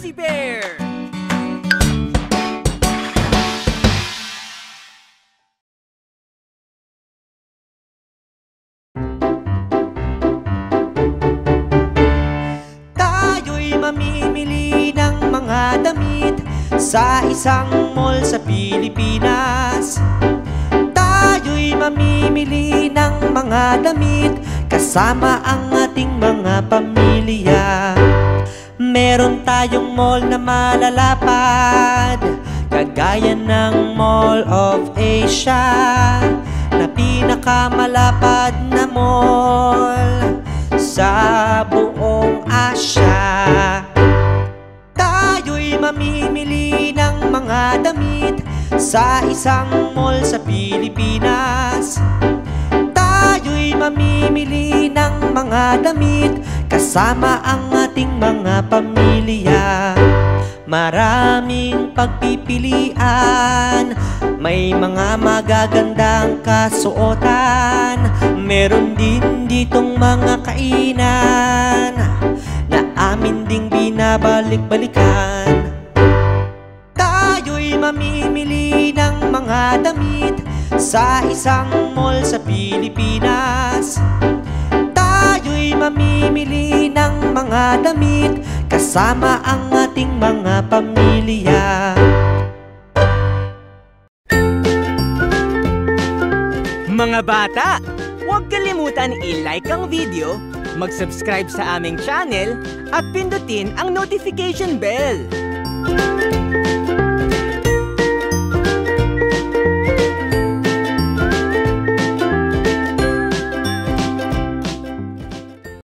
Fuzzy Bear! Tayo'y mamimili ng mga damit sa isang mall sa Pilipinas. Tayo'y mamimili ng mga damit kasama ang ating mga pamilya. Meron tayong mall na malalapad, kagaya ng Mall of Asia, na pinakamalapad na mall sa buong Asya. Tayo'y mamimili ng mga damit sa isang mall sa Pilipinas. Tayo'y mamimili ng mga damit kasama ang ating mga pamilya. Maraming pagpipilian, may mga magagandang kasuotan. Meron din ditong mga kainan na amin ding binabalik-balikan. Tayo'y mamimili ng mga damit sa isang mall sa Pilipinas. Tayo'y mamimili ng mga damit kasama ang ating mga pamilya. Mga bata, huwag kalimutan i-like ang video, mag-subscribe sa aming channel, at pindutin ang notification bell.